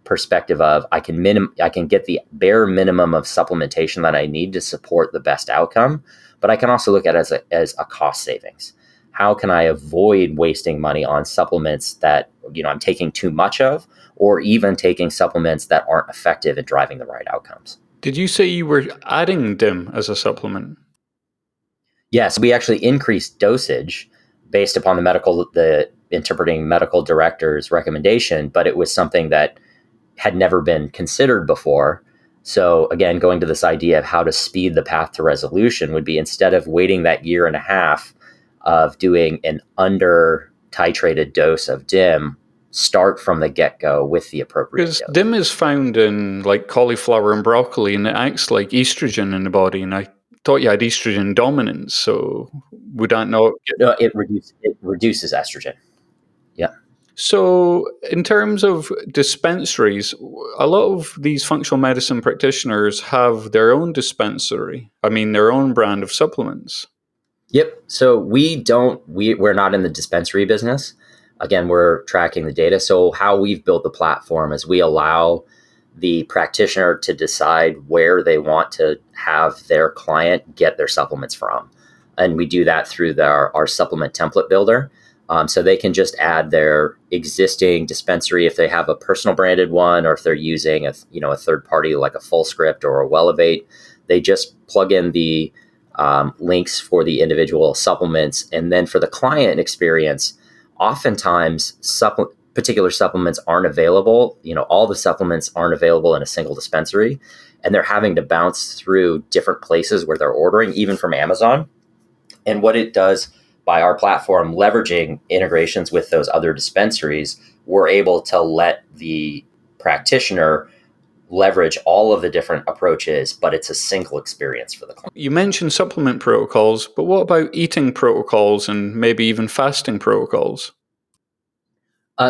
perspective of I can get the bare minimum of supplementation that I need to support the best outcome, but I can also look at it as a cost savings. How can I avoid wasting money on supplements that I'm taking too much of, or even taking supplements that aren't effective at driving the right outcomes? Did you say you were adding DIM as a supplement? Yes, we actually increased dosage based upon the interpreting medical director's recommendation, but it was something that had never been considered before. So again, going to this idea of how to speed the path to resolution would be, instead of waiting that year and a half of doing an under titrated dose of DIM, start from the get-go with the appropriate dose. Because DIM is found in like cauliflower and broccoli, and it acts like estrogen in the body. And I thought you had estrogen dominance. So would that not No, it reduces estrogen. Yeah. So in terms of dispensaries, a lot of these functional medicine practitioners have their own dispensary. I mean, their own brand of supplements. Yep. So we're not in the dispensary business. Again, we're tracking the data. So how we've built the platform is we allow the practitioner to decide where they want to have their client get their supplements from. And we do that through our supplement template builder. So they can just add their existing dispensary if they have a personal branded one, or if they're using a third party like a FullScript or a Wellevate. They just plug in the links for the individual supplements. And then for the client experience, oftentimes particular supplements aren't available. All the supplements aren't available in a single dispensary, and they're having to bounce through different places where they're ordering, even from Amazon. And what it does by our platform, leveraging integrations with those other dispensaries, we're able to let the practitioner leverage all of the different approaches, but it's a single experience for the client. You mentioned supplement protocols, but what about eating protocols and maybe even fasting protocols?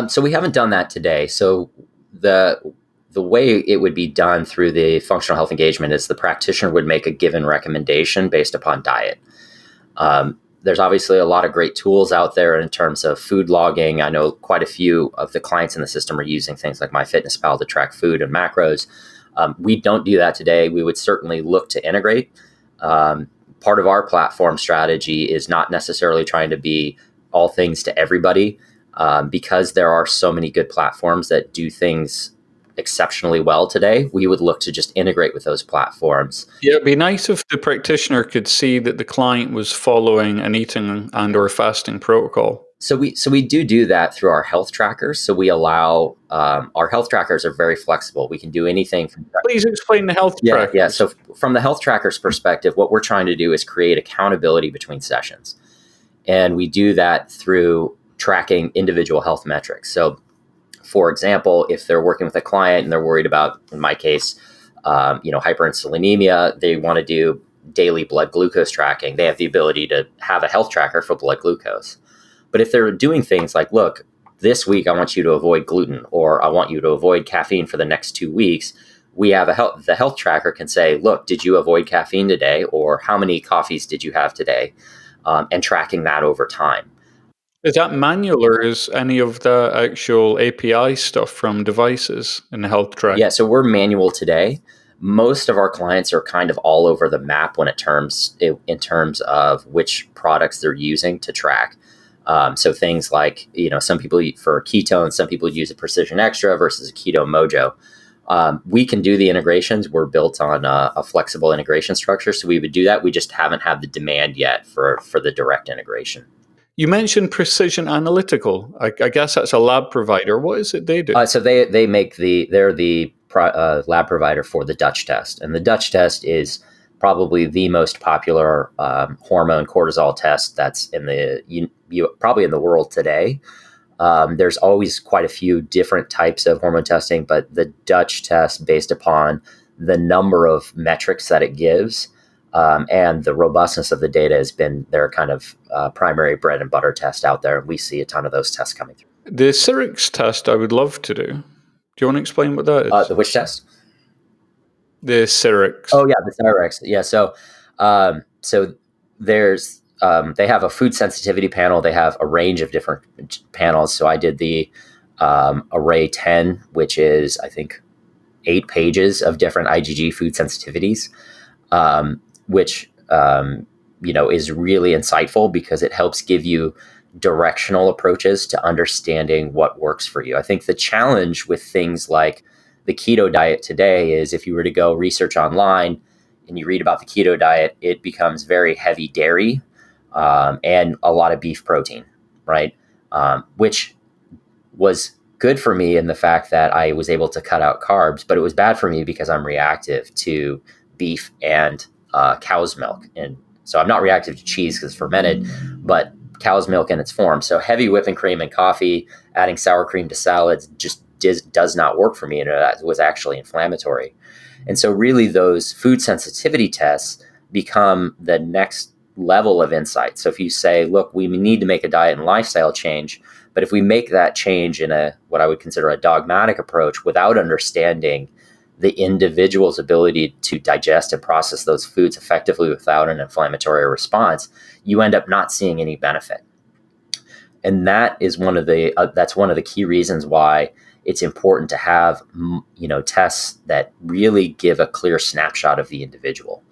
So we haven't done that today. So the way it would be done through the functional health engagement is the practitioner would make a given recommendation based upon diet. There's obviously a lot of great tools out there in terms of food logging. I know quite a few of the clients in the system are using things like MyFitnessPal to track food and macros. We don't do that today. We would certainly look to integrate. Part of our platform strategy is not necessarily trying to be all things to everybody, because there are so many good platforms that do things exceptionally well today. We would look to just integrate with those platforms. Yeah, it'd be nice if the practitioner could see that the client was following an eating and or fasting protocol. So we do that through our health trackers. So we allow our health trackers are very flexible. We can do anything from Please explain the health trackers. Yeah. So from the health trackers perspective, what we're trying to do is create accountability between sessions, and we do that through tracking individual health metrics. So, for example, if they're working with a client and they're worried about, in my case, hyperinsulinemia, they want to do daily blood glucose tracking. They have the ability to have a health tracker for blood glucose. But if they're doing things like, look, this week I want you to avoid gluten, or I want you to avoid caffeine for the next 2 weeks, we have the health tracker can say, look, did you avoid caffeine today? Or how many coffees did you have today? And tracking that over time. Is that manual, or is any of the actual API stuff from devices in the health track? Yeah, so we're manual today. Most of our clients are kind of all over the map in terms of which products they're using to track. So things like, some people eat for ketones, some people use a Precision Extra versus a Keto Mojo. We can do the integrations. We're built on a flexible integration structure, so we would do that. We just haven't had the demand yet for the direct integration. You mentioned Precision Analytical. I guess that's a lab provider. What is it they do? So they're the lab provider for the Dutch test, and the Dutch test is probably the most popular hormone cortisol test that's probably in the world today. There's always quite a few different types of hormone testing, but the Dutch test, based upon the number of metrics that it gives and the robustness of the data, has been their kind of primary bread and butter test out there. And we see a ton of those tests coming through. The Cyrix test I would love to do. Do you want to explain what that is? The which test? The Cyrix. Oh, yeah, the Cyrix. Yeah, so there's they have a food sensitivity panel. They have a range of different panels. So I did the Array 10, which is, I think, 8 pages of different IgG food sensitivities, which is really insightful because it helps give you directional approaches to understanding what works for you. I think the challenge with things like the keto diet today is, if you were to go research online and you read about the keto diet, it becomes very heavy dairy and a lot of beef protein, right? Which was good for me in the fact that I was able to cut out carbs, but it was bad for me because I'm reactive to beef and cow's milk. And so I'm not reactive to cheese because it's fermented, but cow's milk in its form. So heavy whipping cream and coffee, adding sour cream to salads just does not work for me. And it was actually inflammatory. And so really those food sensitivity tests become the next level of insight. So if you say, look, we need to make a diet and lifestyle change, but if we make that change in what I would consider a dogmatic approach without understanding the individual's ability to digest and process those foods effectively without an inflammatory response, you end up not seeing any benefit. And that is one of the key reasons why it's important to have tests that really give a clear snapshot of the individual.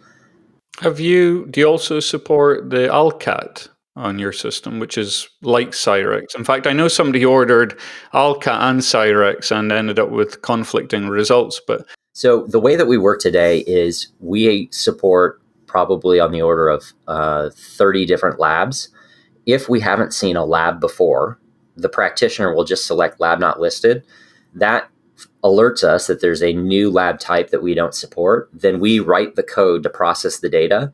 Do you also support the ALCAT on your system, which is like Cyrix? In fact, I know somebody who ordered ALCAT and Cyrix and ended up with conflicting results. But so the way that we work today is we support probably on the order of 30 different labs. If we haven't seen a lab before, the practitioner will just select lab not listed. That alerts us that there's a new lab type that we don't support. Then we write the code to process the data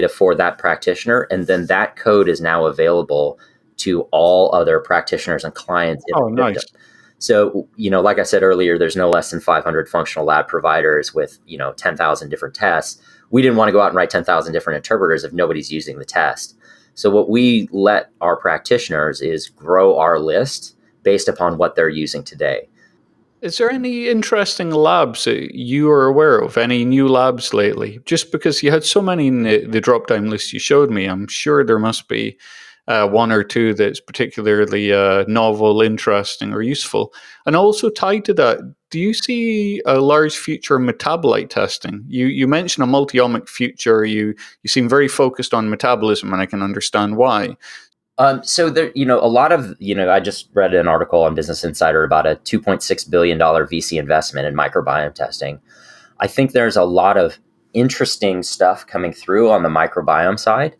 for that practitioner, and then that code is now available to all other practitioners and clients. Nice. So, like I said earlier, there's no less than 500 functional lab providers with, 10,000 different tests. We didn't want to go out and write 10,000 different interpreters if nobody's using the test. So what we let our practitioners is grow our list based upon what they're using today. Is there any interesting labs that you are aware of? Any new labs lately? Just because you had so many in the drop-down list you showed me, I'm sure there must be one or two that's particularly novel, interesting, or useful. And also tied to that, do you see a large future in metabolite testing? You mentioned a multi-omic future. You seem very focused on metabolism, and I can understand why. So there, a lot of, I just read an article on Business Insider about a $2.6 billion VC investment in microbiome testing. I think there's a lot of interesting stuff coming through on the microbiome side,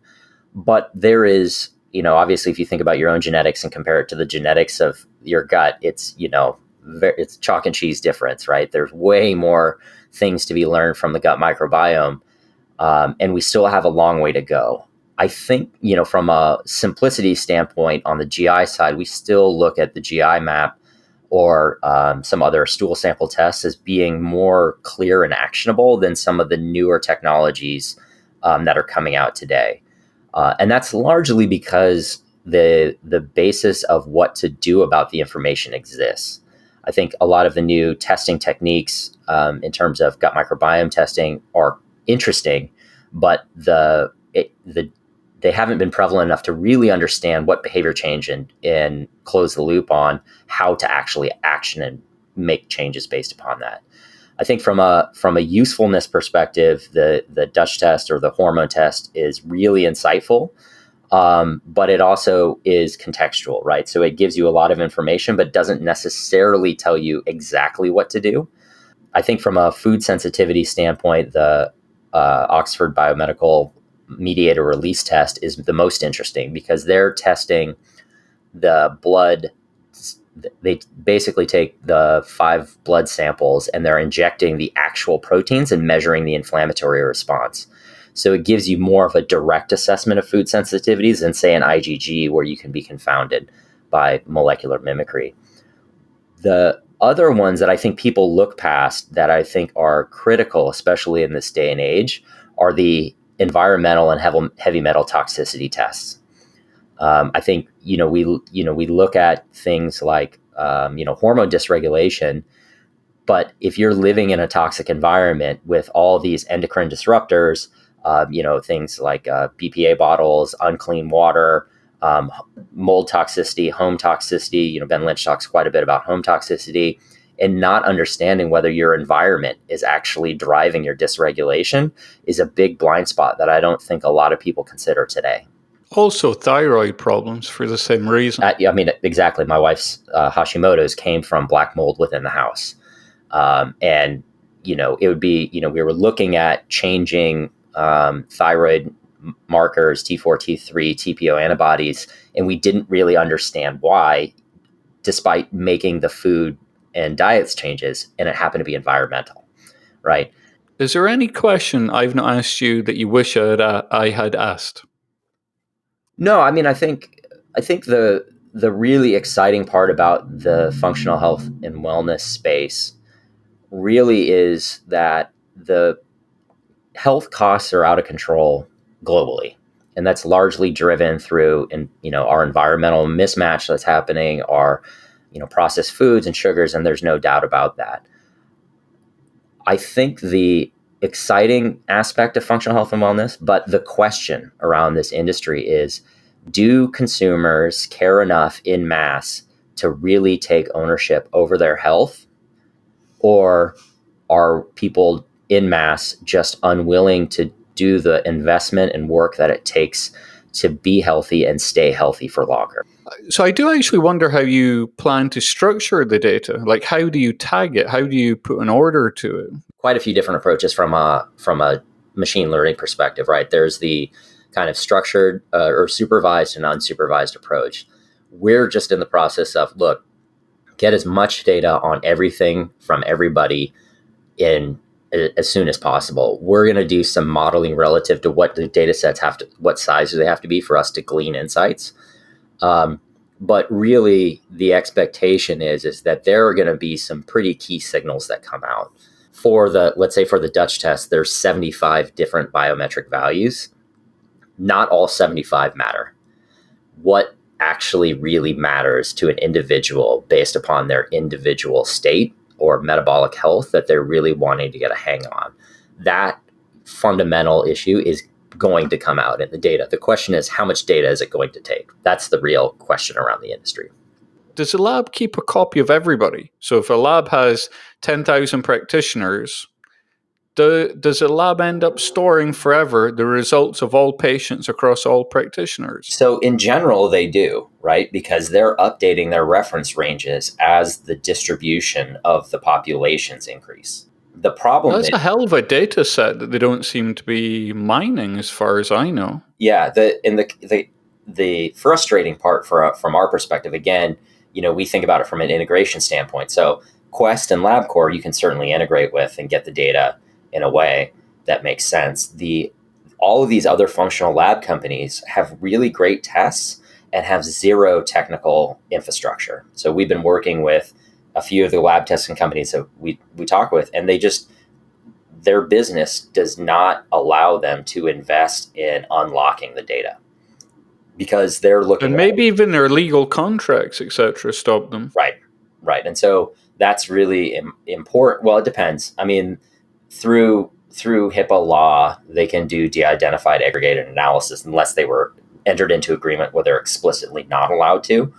but there is obviously if you think about your own genetics and compare it to the genetics of your gut, it's, it's chalk and cheese difference, right? There's way more things to be learned from the gut microbiome. And we still have a long way to go. I think, from a simplicity standpoint on the GI side, we still look at the GI map or some other stool sample tests as being more clear and actionable than some of the newer technologies that are coming out today. And that's largely because the basis of what to do about the information exists. I think a lot of the new testing techniques in terms of gut microbiome testing are interesting, but they haven't been prevalent enough to really understand what behavior change and close the loop on how to actually action and make changes based upon that. I think from a usefulness perspective, the Dutch test or the hormone test is really insightful, but it also is contextual, right? So it gives you a lot of information, but doesn't necessarily tell you exactly what to do. I think from a food sensitivity standpoint, the Oxford Biomedical Mediator Release Test is the most interesting because they're testing the blood. They basically take the 5 blood samples and they're injecting the actual proteins and measuring the inflammatory response. So it gives you more of a direct assessment of food sensitivities than, say, an IgG, where you can be confounded by molecular mimicry. The other ones that I think people look past that I think are critical, especially in this day and age, are the environmental and heavy metal toxicity tests. I think we look at things like hormone dysregulation, but if you're living in a toxic environment with all these endocrine disruptors, things like BPA bottles, unclean water, mold toxicity, home toxicity. Ben Lynch talks quite a bit about home toxicity, and not understanding whether your environment is actually driving your dysregulation is a big blind spot that I don't think a lot of people consider today. Also, thyroid problems for the same reason. Exactly. My wife's Hashimoto's came from black mold within the house. And, it would be, we were looking at changing thyroid markers, T4, T3, TPO antibodies, and we didn't really understand why, despite making the food and diets changes, and it happened to be environmental, right? Is there any question I've not asked you that you wish I had asked? No, I think the really exciting part about the functional health and wellness space really is that the health costs are out of control globally. And that's largely driven through, our environmental mismatch that's happening, our, processed foods and sugars, and there's no doubt about that. I think the exciting aspect of functional health and wellness, but the question around this industry is, do consumers care enough in mass to really take ownership over their health? Or are people in mass just unwilling to do the investment and work that it takes to be healthy and stay healthy for longer? So I do actually wonder how you plan to structure the data. Like, how do you tag it? How do you put an order to it? Quite a few different approaches from a machine learning perspective, right? There's the kind of structured or supervised and unsupervised approach. We're just in the process of, get as much data on everything from everybody in as soon as possible. We're going to do some modeling relative to what the data sets what size do they have to be for us to glean insights. But really, the expectation is that there are going to be some pretty key signals that come out. Let's say for the Dutch test, there's 75 different biometric values. Not all 75 matter. What actually really matters to an individual based upon their individual state or metabolic health that they're really wanting to get a hang on, that fundamental issue is going to come out in the data. The question is, how much data is it going to take? That's the real question around the industry. Does a lab keep a copy of everybody? So if a lab has 10,000 practitioners, does a lab end up storing forever the results of all patients across all practitioners? So in general, they do, right? Because they're updating their reference ranges as the distribution of the populations increase. The problem That's a hell of a data set that they don't seem to be mining, as far as I know. Yeah, the the frustrating part from our perspective, again, we think about it from an integration standpoint. So Quest and LabCorp, you can certainly integrate with and get the data in a way that makes sense. All of these other functional lab companies have really great tests and have zero technical infrastructure. So we've been working with a few of the lab testing companies that we talk with, and their business does not allow them to invest in unlocking the data because they're looking And maybe even their legal contracts, etc., stop them. Right. And so that's really important. Well, it depends. I mean, through HIPAA law, they can do de-identified aggregated analysis unless they were entered into agreement where they're explicitly not allowed to.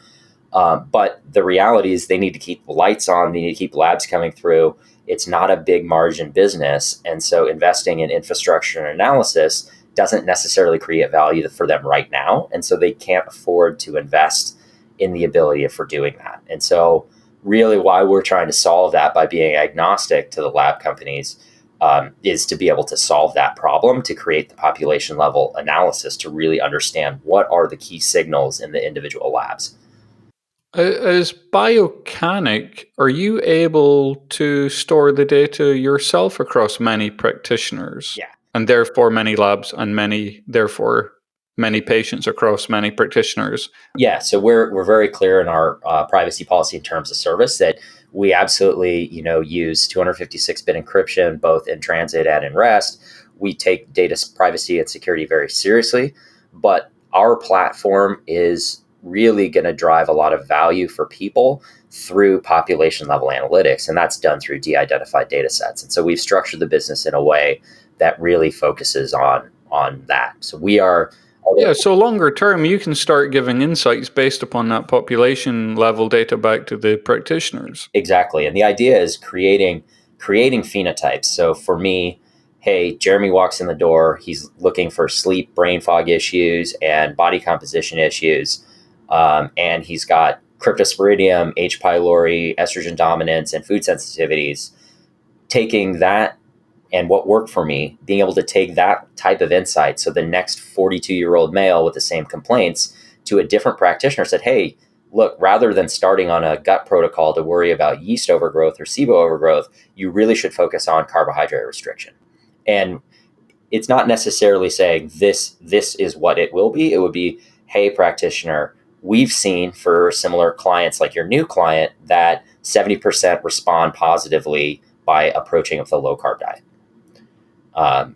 But the reality is they need to keep the lights on. They need to keep labs coming through. It's not a big margin business. And so investing in infrastructure and analysis doesn't necessarily create value for them right now. And so they can't afford to invest in the ability for doing that. And so really why we're trying to solve that by being agnostic to the lab companies is to be able to solve that problem, to create the population level analysis to really understand what are the key signals in the individual labs. As Biocanic, are you able to store the data yourself across many practitioners? Yeah. And therefore many labs and therefore many patients across many practitioners? Yeah, so we're very clear in our privacy policy in terms of service that we absolutely use 256-bit encryption both in transit and in rest. We take data privacy and security very seriously, but our platform is really going to drive a lot of value for people through population level analytics, and that's done through de-identified data sets. And so we've structured the business in a way that really focuses on that. So we are so longer term, you can start giving insights based upon that population level data back to the practitioners. Exactly. And the idea is creating phenotypes. So for me, hey, Jeremy walks in the door, he's looking for sleep, brain fog issues, and body composition issues. And he's got cryptosporidium, H. pylori, estrogen dominance, and food sensitivities. Taking that and what worked for me, being able to take that type of insight. So the next 42-year-old male with the same complaints to a different practitioner said, hey, look, rather than starting on a gut protocol to worry about yeast overgrowth or SIBO overgrowth, you really should focus on carbohydrate restriction. And it's not necessarily saying this is what it will be. It would be, hey, practitioner, we've seen for similar clients like your new client that 70% respond positively by approaching with a low carb diet.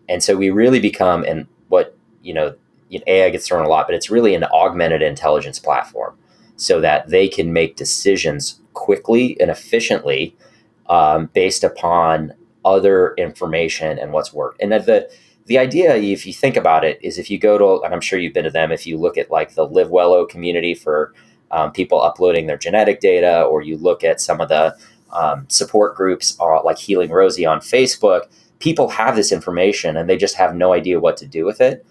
And so we really become, and what, AI gets thrown a lot, but it's really an augmented intelligence platform so that they can make decisions quickly and efficiently based upon other information and what's worked. And the idea, if you think about it, is if you go to, and I'm sure you've been to them, if you look at like the Live Wello community for people uploading their genetic data, or you look at some of the support groups like Healing Rosie on Facebook, people have this information and they just have no idea what to do with it.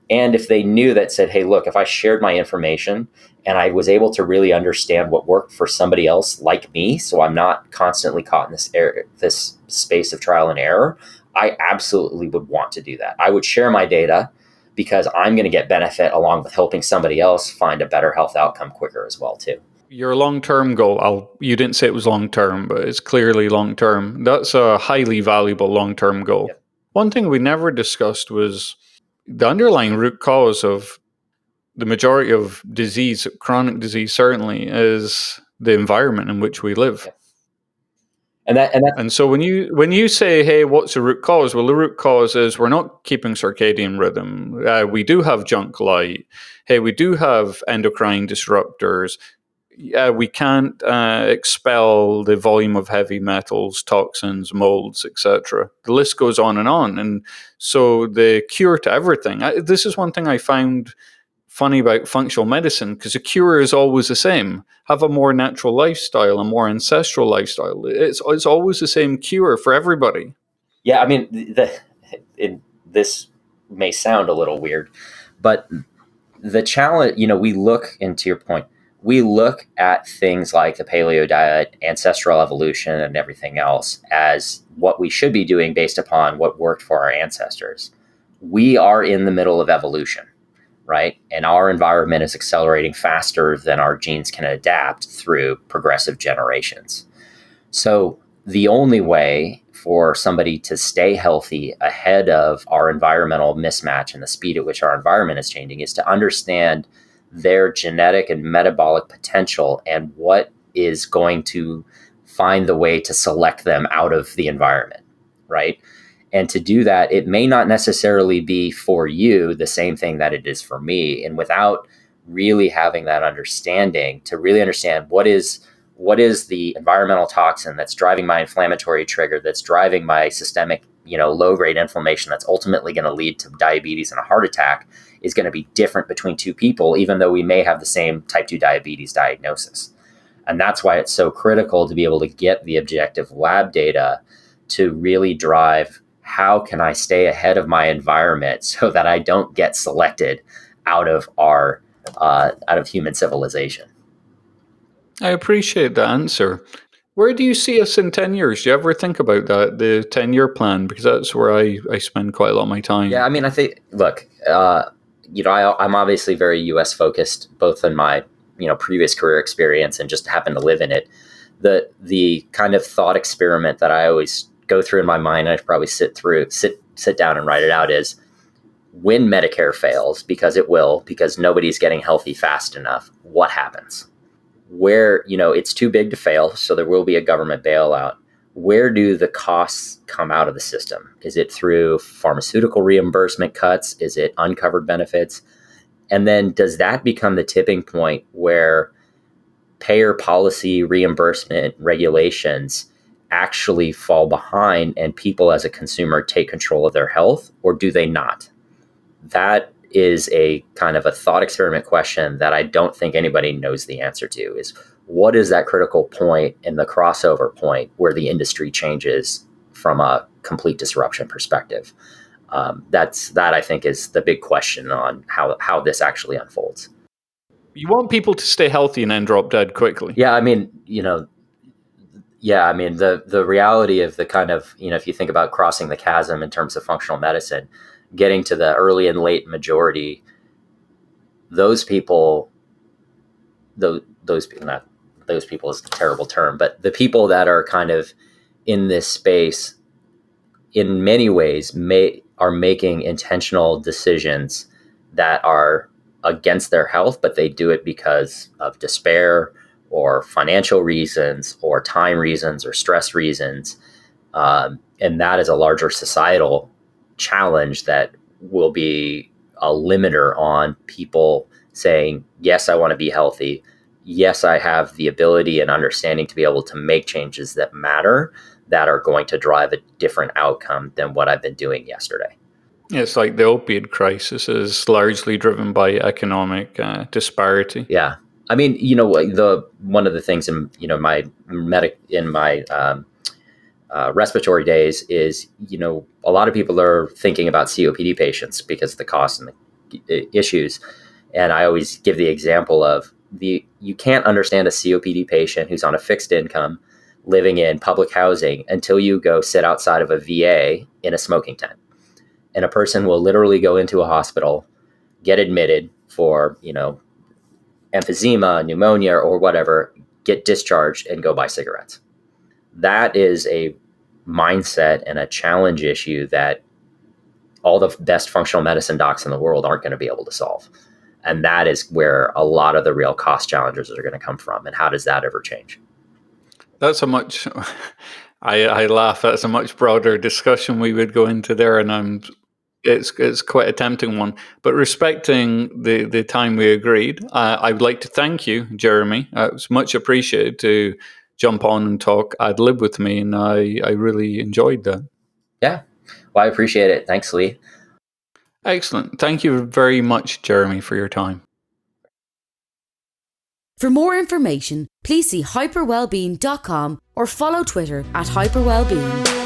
And if they knew that said, hey, look, if I shared my information and I was able to really understand what worked for somebody else like me, so I'm not constantly caught in this space of trial and error, I absolutely would want to do that. I would share my data because I'm going to get benefit along with helping somebody else find a better health outcome quicker as well, too. Your long-term goal, you didn't say it was long-term, but it's clearly long-term. That's a highly valuable long-term goal. Yep. One thing we never discussed was the underlying root cause of the majority of disease, chronic disease certainly, is the environment in which we live. Yep. And so when you say, hey, what's the root cause? Well, the root cause is we're not keeping circadian rhythm. We do have junk light. Hey, we do have endocrine disruptors. We can't expel the volume of heavy metals, toxins, molds, etc. The list goes on. And so the cure to everything, this is one thing I found funny about functional medicine, because the cure is always the same. Have a more natural lifestyle, a more ancestral lifestyle. It's always the same cure for everybody. Yeah, I mean, this may sound a little weird, but the challenge, we look, into your point, we look at things like the paleo diet, ancestral evolution, and everything else as what we should be doing based upon what worked for our ancestors. We are in the middle of evolution. right? And our environment is accelerating faster than our genes can adapt through progressive generations. So the only way for somebody to stay healthy ahead of our environmental mismatch and the speed at which our environment is changing is to understand their genetic and metabolic potential and what is going to find the way to select them out of the environment, right? And to do that, it may not necessarily be for you the same thing that it is for me. And without really having that understanding, to really understand what is the environmental toxin that's driving my inflammatory trigger, that's driving my systemic, low-grade inflammation that's ultimately going to lead to diabetes and a heart attack, is going to be different between two people, even though we may have the same type 2 diabetes diagnosis. And that's why it's so critical to be able to get the objective lab data to really drive how can I stay ahead of my environment so that I don't get selected out of human civilization. I appreciate the answer. Where do you see us in 10 years? Do you ever think about that, the 10-year plan? Because that's where I spend quite a lot of my time. Yeah, I mean, I think, look, I'm obviously very US focused, both in my, previous career experience and just happen to live in it. The kind of thought experiment that I always go through in my mind, and I probably sit down and write it out, is when Medicare fails, because it will, because nobody's getting healthy fast enough, what happens? Where, it's too big to fail, so there will be a government bailout. Where do the costs come out of the system? Is it through pharmaceutical reimbursement cuts? Is it uncovered benefits? And then does that become the tipping point where payer policy, reimbursement, regulations actually fall behind and people as a consumer take control of their health, or do they not? That is a kind of a thought experiment question that I don't think anybody knows the answer to, is what is that critical point in the crossover point where the industry changes from a complete disruption perspective? That I think is the big question on how this actually unfolds. You want people to stay healthy and then drop dead quickly. Yeah, I mean, the reality of the kind of, if you think about crossing the chasm in terms of functional medicine, getting to the early and late majority, those people is a terrible term, but the people that are kind of in this space in many ways are making intentional decisions that are against their health, but they do it because of despair or financial reasons or time reasons or stress reasons. And that is a larger societal challenge that will be a limiter on people saying, yes, I want to be healthy. Yes, I have the ability and understanding to be able to make changes that matter, that are going to drive a different outcome than what I've been doing yesterday. It's like the opioid crisis is largely driven by economic disparity. Yeah. I mean, one of the things in, my respiratory days is, a lot of people are thinking about COPD patients because of the cost and the issues. And I always give the example of you can't understand a COPD patient who's on a fixed income living in public housing until you go sit outside of a VA in a smoking tent. And a person will literally go into a hospital, get admitted for, emphysema, pneumonia, or whatever, get discharged and go buy cigarettes. That is a mindset and a challenge issue that all the best functional medicine docs in the world aren't going to be able to solve. And that is where a lot of the real cost challenges are going to come from. And how does that ever change? That's I laugh. That's a much broader discussion we would go into there. And it's quite a tempting one. But respecting the time we agreed, I would like to thank you, Jeremy. It was much appreciated to jump on and talk ad lib with me. And I really enjoyed that. Yeah. Well, I appreciate it. Thanks, Lee. Excellent. Thank you very much, Jeremy, for your time. For more information, please see hyperwellbeing.com or follow Twitter @hyperwellbeing.